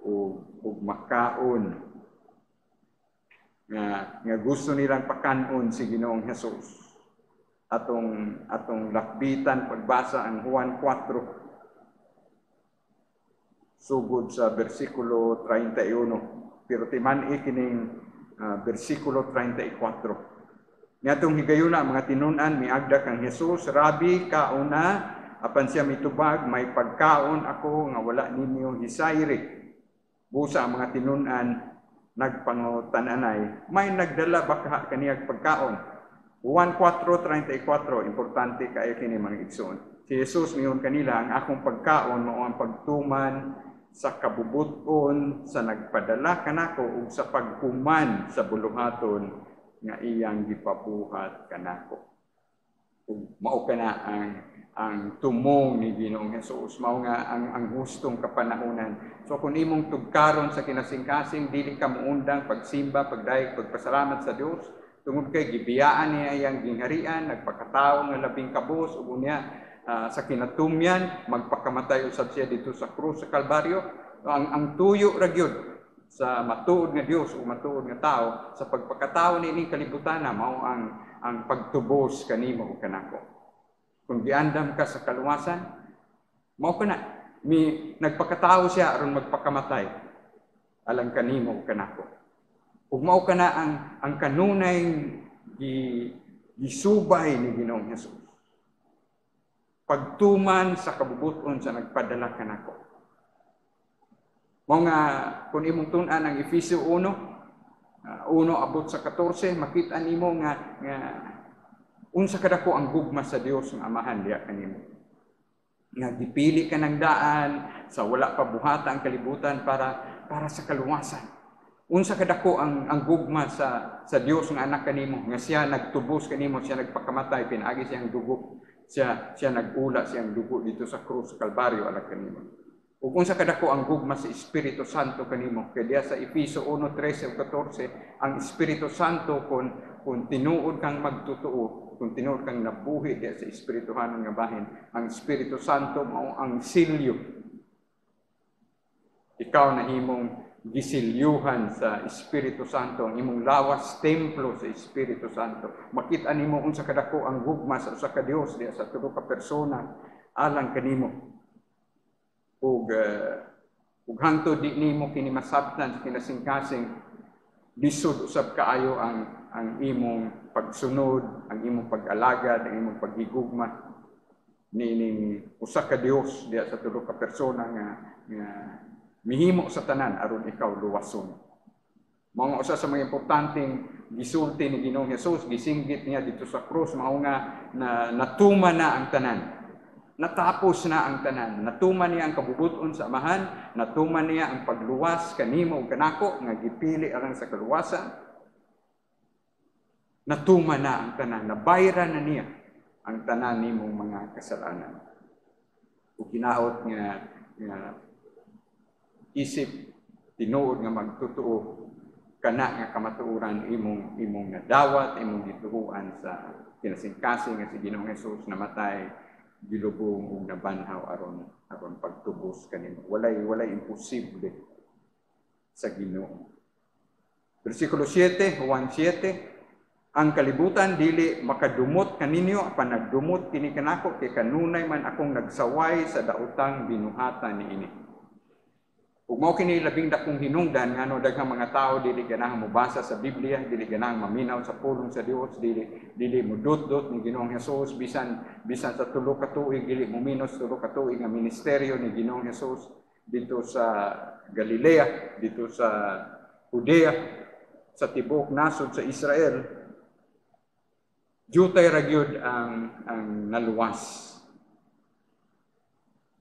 ug makaon nga gusto nilang pakanon si Ginoong Hesus. Atong lakbitan pagbasa ang Juan 4 sugod sa bersikulo 31, pero timan-i kining bersikulo 34. Niadtong higayuna mga tinun-an miagda kang Hesus, "Rabi, kauna apan siya mitubag, may pagkaon ako nga wala ninyo hisayri." Busa ang mga tinun-an nagpangutan-anay, may nagdala baka kaniyang pagkaon. Juan 4:34, importante kayo kini mga igsoon. Si Jesus miyon kanila, ang akong pagkaon mao ang pagtuman sa kabubuton sa nagpadala kanako ug sa paghuman sa buluhaton nga iyang gipabuhat kanako. Ug mao kana ang tumong ni Ginoong Hesus, mao nga ang hustong kapanahonan. So kung imong tugkaron sa kinasingkasing, dili ka muundang pagsimba, pagdayeg, pagpasalamat sa Dios, tungod kay gibiyaan niya iyang gingharian, nagpakatao nga labing kabus, ug unya sa kinatumyan, magpakamatay usab siya dito sa krus sa Kalbaryo. Ang tuyo ra gyud sa matuod nga Dios o matuod nga tao, sa pagpakatao niining kalibutan mao ang pagtubos kanimo ug kanako. Kung giandam ka sa kaluwasan, mao kana nagpakatao siya aron magpakamatay alang kanimo ug kanako. Ug mao kana ang kanunay gisubay ni Ginoong Hesus. Pagtuman sa kabubuton sa nagpadala kanako. Mao nga kung imong tun-an ang Efesio 1 abot sa 14, makita nimo nga unsa kadako ang gugma sa Dios nga amahan diha kanimo. Nga gipili ka ng daan sa wala pa buhata ang kalibutan para sa kaluwasan. Unsa kadako ang gugma sa Dios nga anak kanimo, nga siya nagtubos kanimo, siya nagpakamatay pinaagi siyang dugo, siya nagula siyang dugo dito sa krus sa Kalbaryo alang kanimo. Ug unsa kadako ang gugma sa Espiritu Santo kanimo, kay diya sa Efesio 1:13-14, ang Espiritu Santo kung tinuod kang magtutuo, kung tinuod kang nabuhi diya sa espirituhanon nga bahin, ang Espiritu Santo mao ang silyo. Ikaw na himong gisilyuhan sa Espiritu Santo, ang imong lawas templo sa Espiritu Santo. Makita nimo unsa kadako ang gugma sa usa ka Dios diya sa tulo ka persona alang kanimo. Ug hangtod di nimo kini masabtan sa kinasingkasing, lisod usab kaayo ang imong pagsunod, ang imong pag-alagad, ang imong paghigugma nining usa ka Dios diya sa tulo ka persona nga mihimo sa tanan aron ikaw luwason. Mga usa sa mga importanteng gisulti ni Ginoong Hesus, gisinggit niya dito sa krus, mao nga natuman na ang tanan. Natapos na ang tanan. Natuman niya ang kabubuton sa amahan, natuman niya ang pagluwas kanimo ug kanako nga gipili alang sa kaluwasan. Natuman na ang tanan, nabayaran na niya ang tanan nimong mga kasalanan. Ug ginaot nga isip tinuod nga magtotoo kana nga kamatuoran imong nadawat, imong gituhuan sa kinasingkasing nga si Ginoong Hesus namatay, gilubong ug nabanhaw aron pagtubos kanimo. Walay imposible sa Ginoo. Versikulo 7, Juan 7, ang kalibutan dili makadumot kaninyo apan nagdumot kini kanako kay kanunay man akong nagsaway sa daotang binuhatan niini. Ug mao kini labing dakong hinungdan ngano daghang mga tao dili ganahan mobasa sa Biblia, dili ganahan maminaw sa pulong sa Dios, dili modot-dot ni Ginoong Hesus bisan sa tulo ka tuig dili mominos tulo ka tuig nga ministeryo ni Ginoong Hesus dito sa Galilea, dito sa Judea, sa tibuok nasod sa Israel. Jutay ra gyud ang naluwas.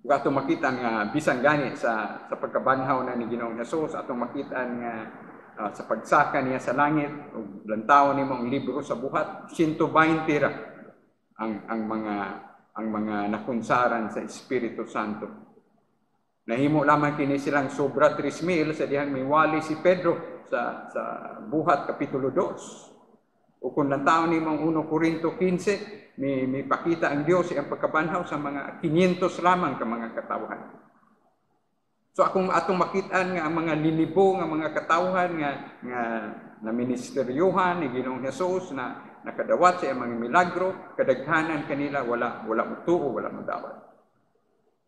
Ug atong makita nga bisan gani sa pagkabanhaw na ni Ginoong Hesus, atong makita nga sa pagsaka niya sa langit ug lantaw nimo ang libro sa buhat, 120 ra ang mga nakunsaran sa Espiritu Santo. Nahimo lamang kini silang sobra 3,000 sa dihang miwali si Pedro sa buhat kapitulo 2. O kung lantaw ni mga 1 Korinto 15, may pakita ang Diyos ang pagkabanhaw sa mga 500 lamang ka mga katawhan. So atong makitaan nga ang mga linibo nga mga katawhan nga na ministeryohan ni Ginoong Hesus na nakadawat sa mga milagro, kadaghanan kanila wala utuo, wala madawat.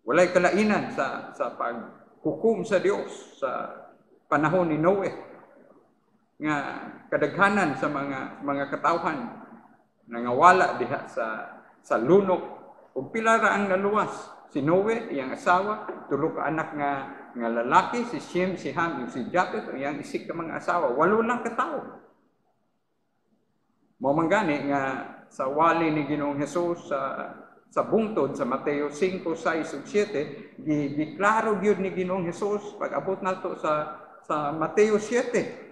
Walay kalainan sa paghukom sa Dios sa panahon ni Noe. Nga kadaghanan sa mga katawhan nangawala diha sa lunok ug pila ra ang naluwas. Si Noe, iyang asawa, tulo ka anak nga lalaki, si Shem, si Ham, ug si Japhet, iyang isig ka mga asawa, 8 lang ka tawo. Mao man gani nga sa wali ni Ginoong Hesus sa bungtod sa Mateo 5, 6 ug 7, giklaro gyud ni Ginoong Hesus pag abot nato sa Mateo 7.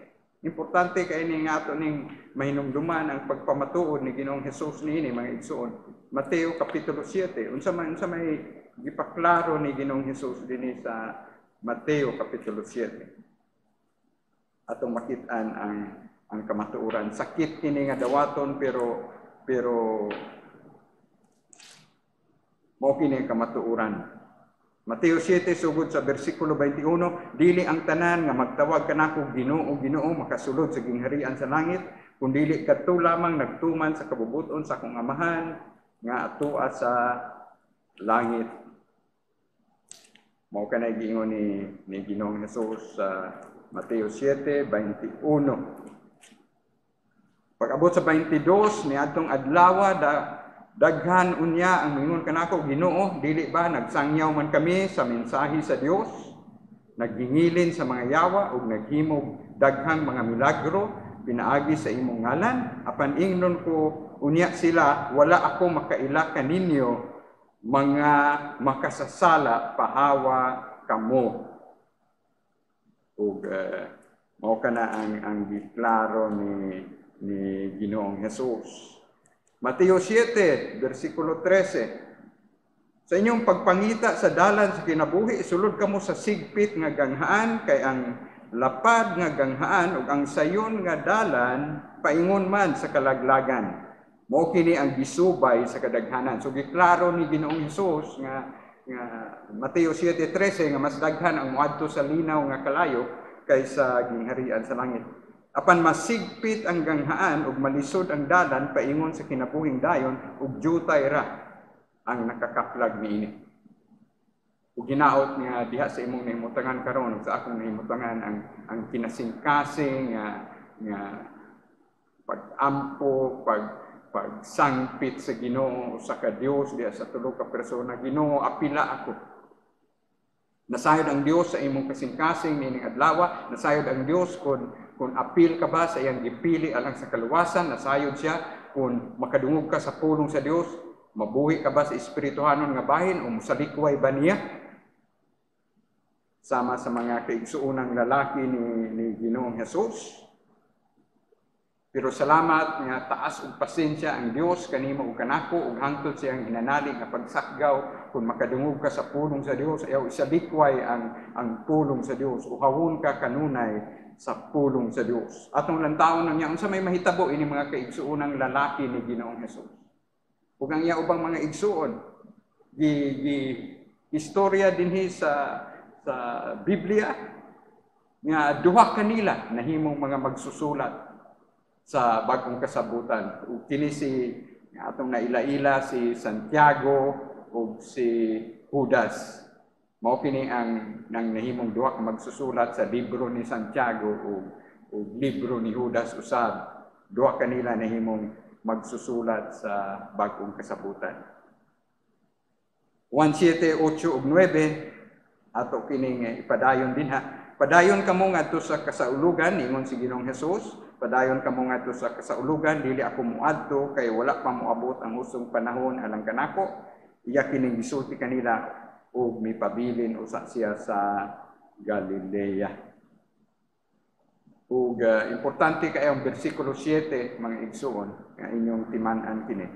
Importante kay ni nga ato ning mahinumduman ang pagpamatuod ni Ginoong Hesus niini mga igsoon. Mateo kapitulo 7. Unsa may gipaklaro ni Ginoong Hesus dinhi sa Mateo kapitulo 7. Atong makit-an ang kamatuoran. Sakit kini nga dawaton pero mao kini ang kamatuoran. Mateo 7 sugod sa bersikulo 21, dili ang tanan nga magtawag kanako Ginoo Ginoo makasulod sa gingharian sa langit, kun dili kadto lamang nagtuman sa kabubuton sa akong Amahan nga atoa sa langit. Mao kanay giingon ni Ginoong Hesus sa Mateo 7:21. Pag-abot sa 22 niadtong adlaw daghan unya ang mingon kanako Ginoo, dili ba nagsangyaw man kami sa mensahe sa Dios, naggingilin sa mga yawa ug naghimog daghang mga milagro pinaagi sa imong ngalan? Apan ingnon ko unya sila, wala ako makaila kaninyo mga makasasala, pahawa kamo. Ug mao kana ang giklaro ni Ginoong Hesus. Mateo 7, versikulo 13. Sa inyong pagpangita sa dalan sa kinabuhi, isulod kamo sa sigpit nga ganghaan, kay ang lapad nga ganghaan ug ang sayon nga dalan paingon man sa kalaglagan. Mao kini ang gisubay sa kadaghanan. So giklaro ni Ginoong Hesus nga Mateo 7:13 nga mas daghan ang moadto sa linaw nga kalayo kaysa gingharian sa langit. Apan masigpit ang ganghaan ug malisod ang dalan paingon sa kinabuhing dayon ug jutay ra ang nakakaplag niini. Ug ginaot nga diha sa imong nahimutangan karon ug sa akong nahimutangan ang kinasingkasing nga pag-ampo, pagsangpit sa Ginoo sa ka Dios diha sa tulo ka persona. Ginoo, apila ako. Nasayod ang Dios sa imong kasingkasing niining adlaw, nasayod ang Dios kung apil ka ba sa iyang gipili alang sa kaluwasan, nasayod siya kung makadungog ka sa pulong sa Dios, mabuhi ka ba sa espirituhanon nga bahin o musalikway ba niya? Sama sa mga kaigsuunang lalaki ni Ginoong Hesus. Pero salamat nga taas ug pasensya ang Dios kanimo ug kanako ug hangtod siyang hinanalig nga pagsakgaw kung makadungog ka sa pulong sa Dios ayaw isalikway ang pulong sa Dios uhawon ka kanunay sa pulong sa Dios. Atong lantawon nang unsa may mahitabo ini mga kaigsuonang lalaki ni Ginoong Hesus. Ug ang iya ubang mga igsuon istorya dinhi sa Biblia nga duha kanila nahimong mga magsusulat sa bagong kasabutan. Ug kini si atong naila-ila si Santiago ug si Judas. Mao kini ang nang nahimong duha ka magsusulat sa libro ni Santiago ug libro ni Judas usab. Duha kanila nahimong magsusulat sa bagong kasabutan. 1:7, 8 ug 9 ato kining ipadayon dinha. Padayon kamo ngadto sa kasaulugan ingon si Ginoong Hesus. Padayon kamo ngadto sa kasaulugan dili ako muadto kay wala pa moabot ang husong panahon alang kanako. Iya kining gisulti kanila ug mipabilin usa siya sa Galilea. Ug importante kay ang bersikulo 7 mga igsuon nga inyong timan-an kini.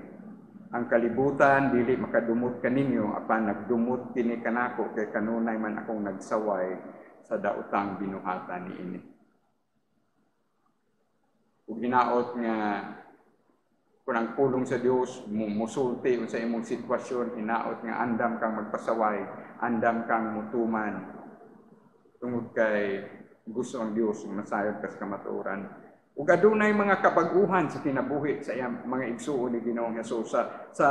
Ang kalibutan dili makadumot kaninyo apan nagdumot kini kanako kay kanunay man akong nagsaway sa daotang binuhatan niini. Ug hinaot nga kung ang pulong sa Dios musulti sa imong sitwasyon, hinaot nga andam kang magpasaway, andam kang mutuman tungod kay gusto ang Dios nga masayod ka sa kamatuoran. Ug adunay mga kabaguhan sa kinabuhi sa iyang mga igsuon ni Ginoong Hesus sa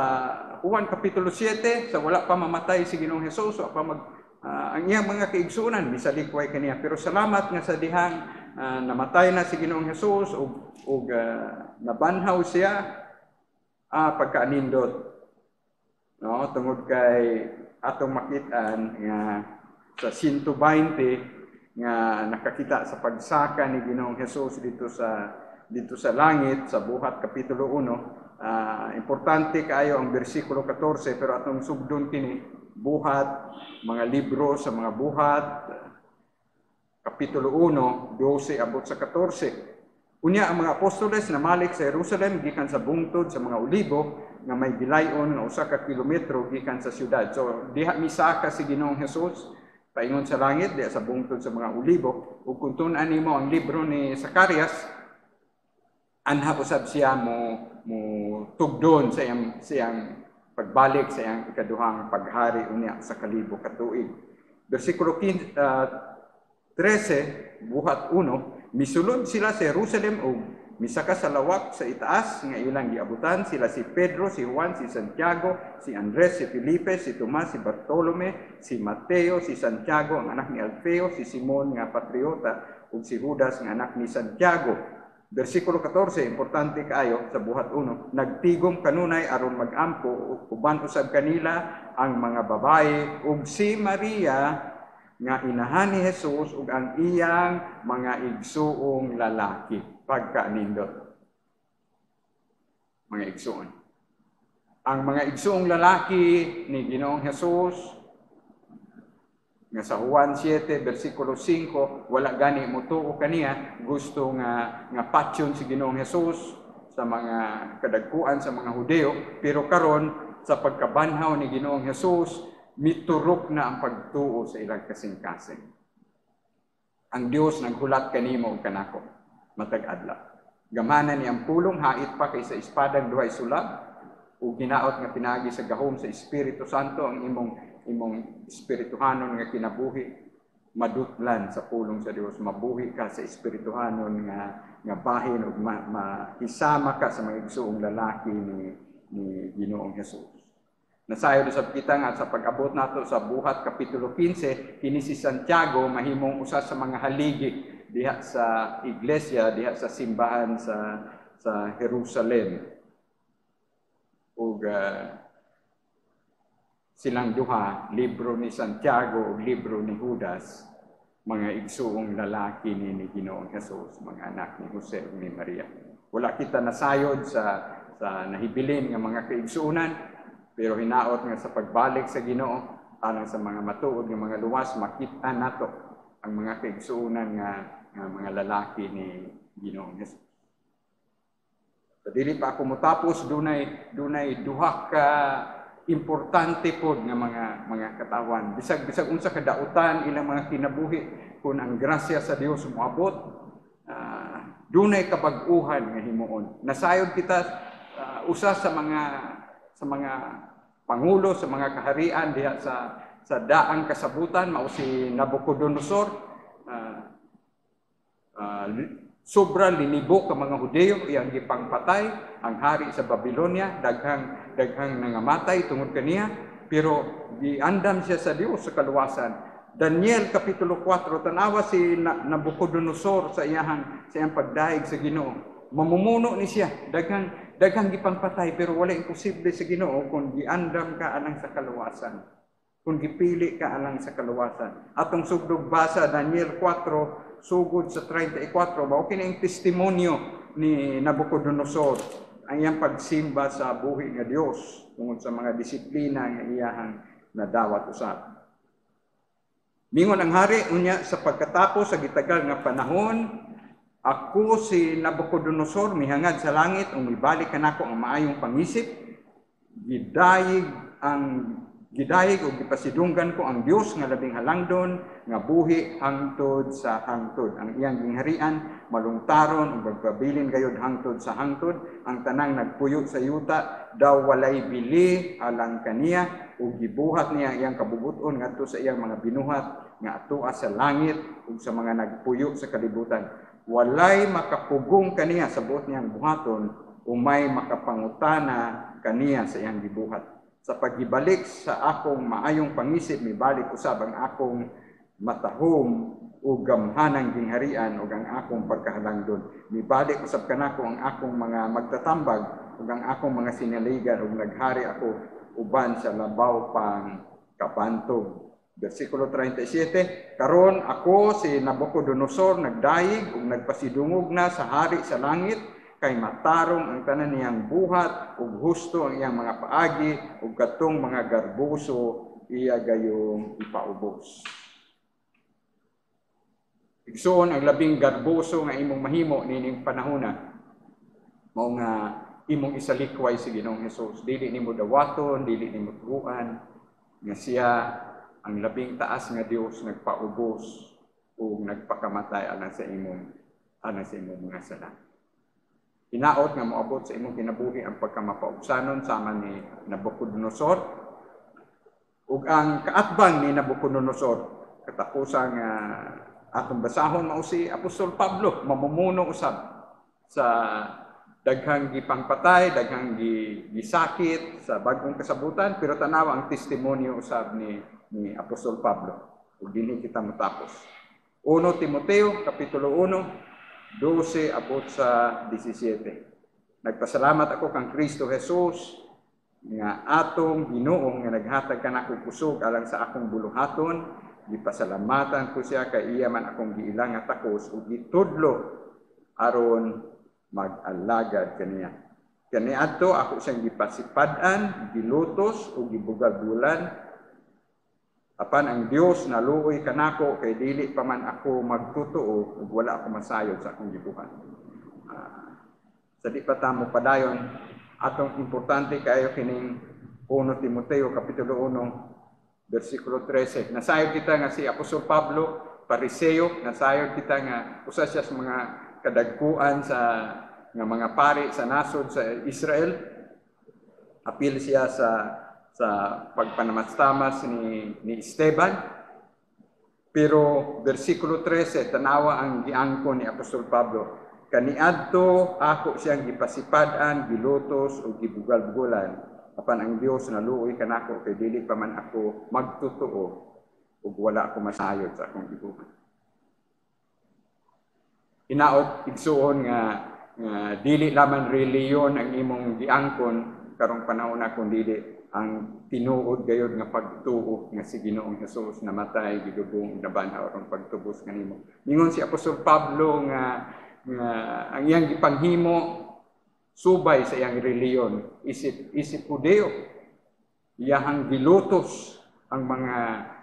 Juan kapitulo 7 sa wala pa mamatay si Ginoong Hesus pa ang iyang mga kaigsuonan misalikway kaniya, pero salamat nga sa dihang namatay na si Ginoong Hesus ug nabanhaw siya pagkaanindot, no, tungod kay atong makitaan nga sa 120 nga nakakita sa pagsaka ni Ginoong Hesus dito sa langit sa Buhat kapitulo 1. Importante kayo ang bersikulo 14 pero atong sugdon kini Buhat, mga libro sa mga Buhat, kapitulo 1, 12 abot sa 14. Unya ang mga apostoles namalik sa Jerusalem gikan sa bungtod sa mga Olibo nga may gilayon nga 1 kilometro gikan sa syudad. So diha misaka si Ginoong Hesus paingon sa langit diha sa bungtod sa mga Olibo. Ug kung tun-an nimo ang libro ni Zacarias, anha usab siya mo tugdon sa siyang pagbalik sa iyang ikaduhang paghari unya sa kalibo ka tuig. Bersikulo 13, Buhat 1, misulod sila sa Jerusalem ug misaka sa lawak sa itaas nga ilang giabutan sila si Pedro, si Juan, si Santiago, si Andres, si Felipe, si Tomas, si Bartolome, si Mateo, si Santiago ang anak ni Alfeo, si Simon nga patriota ug si Judas nga anak ni Santiago. Bersikulo 14, importante kaayo sa Buhat 1, nagtigom kanunay aron magampo uban usab kanila ang mga babae ug si Maria nga inahan ni Hesus ug ang iyang mga igsuong lalaki. Pagkaanindot mga igsuon. Ang mga igsuong lalaki ni Ginoong Hesus nga sa Juan 7 bersikulo 5 wala gani motuo kaniya, gusto nga patyon si Ginoong Hesus sa mga kadagkuan sa mga Hudeo, pero karon sa pagkabanhaw ni Ginoong Hesus miturok na ang pagtuo sa ilang kasing-kasing. Ang Dios naghulat kanimo ug kanako matag adlaw. Gamanan ni ang pulong hait pa kaysa espadang duhay sulab ug hinaot nga pinagi sa gahom sa Espiritu Santo ang imong espirituhanon nga kinabuhi madutlan sa pulong sa Dios, mabuhi ka sa espirituhanon nga bahin ug mahisama ka sa mga igsuong lalaki ni Ginoong Hesus. Nasayo sa kita nga sa pag-abot nato sa Buhat kapitulo 15 kini si Santiago mahimong usa sa mga haligi diha sa iglesia, diha sa simbahan sa Jerusalem. Ug silang duha, libro ni Santiago ug libro ni Judas, mga igsuong lalaki ni Ginoong Hesus, mga anak ni Jose ug ni Maria. Wala kita nasayod sa nahibilin nga mga kaigsuunan, pero hinaot nga sa pagbalik sa Ginoo alang sa mga matuod nga mga luwas makita nato ang mga kaigsuunan nga mga lalaki ni Ginoong Hesus. So dili pa ako motapos dunay duha ka importante pod nga mga katawan. Bisag unsa ka dautan ilang mga kinabuhi kun ang grasya sa Dios moabot, dunay kabag-uhan nga himuon. Nasayod kita usa sa mga pangulo sa mga kaharian diha sa daang kasabutan mao si Nabucodonosor. Sobrang linibo ka mga Hudeo iyang gipangpatay ang hari sa Babylonia, daghang nangamatay tungod kaniya, pero giandam siya sa Dios sa kaluwasan. Daniel kapitulo 4, tanawa si Nabucodonosor sa iyang pagdaig sa Ginoo. Mamumuno ni siya, daghang gipangpatay pero wala imposible sa Ginoo kung giandam ka alang sa kaluwasan. Kung gipili ka alang sa kaluwasan. Atong sugdog basa Daniel 4 sugod sa 34, mao kini ang testimonyo ni Nabucodonosor, ang iyang pagsimba sa buhi nga Dios tungod sa mga disiplina nga iyahang nadawat usab. Mingon ang hari unya sa pagkatapos sa gitagal nga panahon, ako si Nabucodonosor mihangad sa langit ug mibalik kanako ang maayong pangisip, gidayeg ug gipasidunggan ko ang Dios nga labing halangdon nga buhi hangtod sa hangtod. Ang iyang gingharian malungtaron ug magpabilin gayud hangtod sa hangtod. Ang tanang nagpuyo sa yuta daw walay bili alang kaniya ug gibuhat niya iyang kabubuton ngadto sa iyang mga binuhat nga atua sa langit ug sa mga nagpuyo sa kalibutan. Walay makapugong kaniya sa buot niyang buhaton umay makapangutana kaniya sa iyang gibuhat. Sa pagbalik sa akong maayong pangisip, mibalik usab ang akong matahom o gamhanang gingharian o ang akong pagkahalangdon. Mibalik usab kanako ang akong mga magtatambag o ang akong mga sinaligan o naghari ako uban sa labaw pang kabantog. Versikulo 37, karon ako si Nabucodonosor nagdaig ug nagpasidungog na sa hari sa langit, kay matarong ang tanan niyang buhat ug husto ang iyang mga paagi ug katong mga garbuso iya gayong ipaubos. Igsoon ang labing garbuso nga imong mahimo nining panahona mao nga imong isalikway sa Ginoong Hesus. Dili nimo dawaton, dili nimo turuan nga siya ang labing taas nga Dios nagpaubos ug nagpakamatay alang sa imong mga sala. Hinaot nga moabot sa imong kinabuhi ang pagkamapaubsanon sama ni Nabucodonosor. Ug ang kaatbang ni Nabucodonosor katapusan nga atong basahon mao si Apostol Pablo, mamumuno usab sa daghang gipangpatay, daghang gisakit sa bagong kasabutan, pero tanawa ang testimonyo usab ni Apostol Pablo. Ug dinhi kita matapos. 1 Timoteo kapitulo 1 12 abot sa 17. Nagpasalamat ako kang Kristo Jesus nga atong Ginoo nga naghatag kanako kusog alang sa akong buluhaton. Gipasalamatan ko siya kay iya man akong giilang nga takos ug gitudlo aron mag-alagad kaniya. Kaniadto ako siyang gipasipad-an, gilutos ug gibugal-bulan. Apan ang Dios naluoy kanako kay dili pa man ako magtutuo ug wala ako masayod sa akong gibuhat. Sa di pa tamo padayon atong importante kayo kining 1 Timoteo kapitulo 1 versikulo 13. Nasayod kita nga si Apostol Pablo, Pariseo, nasayod kita nga usa siya sa mga kadagkuan sa nga mga pari sa nasod sa Israel. Apil siya sa pagpanamastamas ni Esteban. Pero versikulo 13 tanawa ang giangkon ni Apostol Pablo, kaniadto ako siyang gipasipad-an, gilutos ug gibugal-bugalan, apan ang Dios naluoy kanako kay dili pa man ako magtutuo ug wala ako masayod sa akong gibuhat. Hinaot igsuon nga dili lamang reliyon ang imong giangkon karong panahon na kundi ang tinuod gayud nga pagtuo nga si Ginoong Hesus namatay gidubong nabanhaw aron pagtubos kanimo. Mingon si Apostol Pablo nga ang iyang gipanghimo subay sa iyang reliyon isip Hudeo. Iyahang gilutos ang mga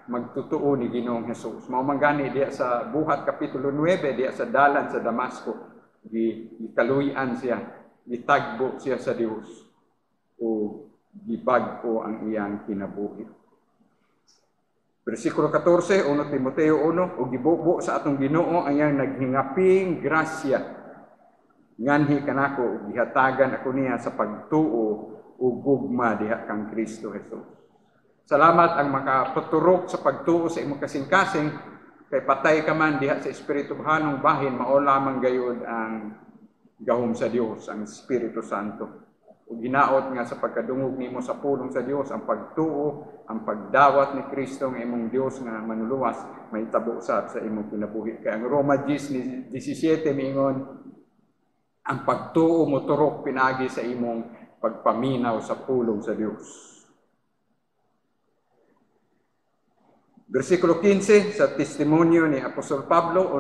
magtutuo ni Ginoong Hesus. Mao man gani diya sa Buhat kapitulo 9 diya sa dalan sa Damasco gikaluy-an siya gitagbo siya sa Dios o gibag-o ang iyang kinabuhi. Versikulo 14, 1 Timoteo 1, o gibubo sa atong Ginoo ang iyang naghingaping grasya. Nganhi kanako ug gihatagan ako niya sa pagtuo ug gugma diha kang Kristo Jesus. Salamat ang makapaturok sa pagtuo sa imong kasing-kasing kay patay ka man diha sa espirituhanong bahin, mao lamang gayud ang gahom sa Dios, ang Espiritu Santo. Ug ginaot nga sa pagkadungog nimo sa pulong sa Dios ang pagtuo, ang pagdawat ni Kristo nga imong Dios nga manuluwas may tabo usab sa imong kinabuhi. Kay ang Roma 10:17 miingon ang pagtuo mo turok pinagi sa imong pagpaminaw sa pulong sa Dios. Versikulo 15 sa testimonyo ni Apostol Pablo o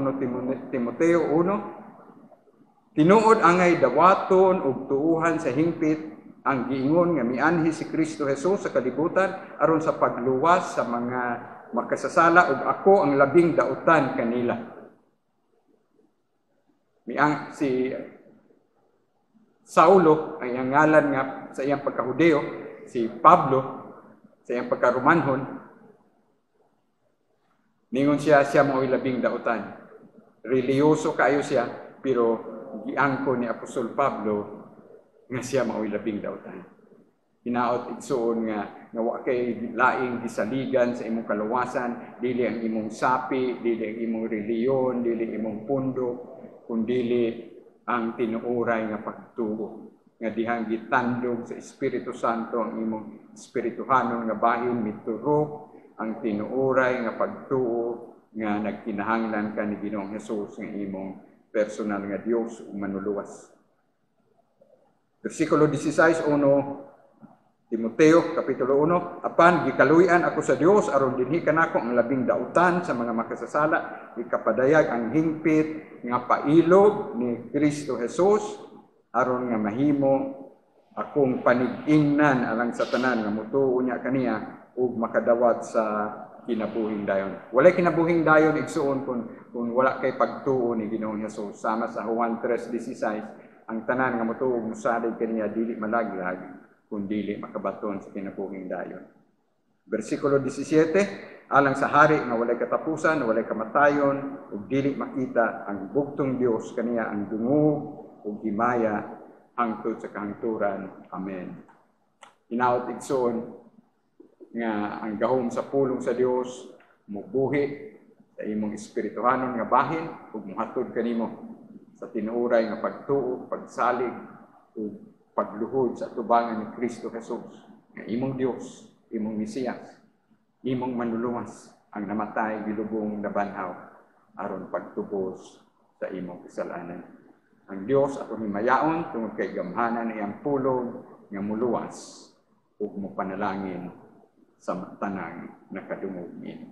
Timoteo 1, tinuod angay dawaton ug tuuhan sa hingpit ang giingon nga mianhi si Kristo Jesus sa kalibutan aron sa pagluwas sa mga makasasala ug ako ang labing dautan kanila. Si Saulo ang iyang ngalan nga sa iyang pagkahudeo, si Pablo sa iyang pagkaromanhon, ningon siya mao'y labing dautan. Reliyoso kayo siya, pero giangko ni Apostol Pablo nga siya mao'y labing dautan. Hinaot igsuon nga wa kay laing gisaligan sa imong kaluwasan, dili ang imong sapi, dili ang imong reliyon, dili imong pundo, kundili ang tinuoray nga pagtuo nga dihang gitandog sa Espiritu Santo ang imong espirituhanon nga bahin miturok ang tinuoray nga pagtuo nga nagkinahanglan ka ni Ginoong Hesus nga imong personal nga Dios ug manuluwas. Versikulo 16, 1 Timoteo kapitulo 1, apan gikaluy-an ako sa Dios aron dinhi kanako ang labing dautan sa mga makasasala, ikapadayag ang hingpit nga pailog ni Kristo Jesus aron nga mahimo akong panig-ingnan alang sa tanan nga mutuo niya kaniya ug makadawat sa kinabuhing dayon. Walay kinabuhing dayon igsuon kung wala kay pagtuo ni Ginoong Hesus. Sama sa Juan 3:16, ang tanan nga mutuo ug mosalig kaniya dili malaglag kung dili makabaton sa kinabuhing dayon. Versikulo 17, alang sa hari nga walay katapusan, walay kamatayon ug dili makita ang bugtong Dios kaniya ang dungog ug himaya hangtod sa kahangturan. Amen. Hinaot igsoon nga ang gahom sa pulong sa Dios mubuhi sa imong espirituhanon nga bahin ug mohatod kanimo sa tinuoray nga pagtuo, pagsalig ug pagluhod sa tubangan ni Kristo Jesus nga imong Dios, imong Mesiyas, imong manluluwas ang namatay gilubong nabanhaw aron pagtubos sa imong kasalanan. Ang Dios atong himayaon tungod kay gamhanan iyang pulong nga muluwas ug mopanalangin sa tanang nakadungog niini.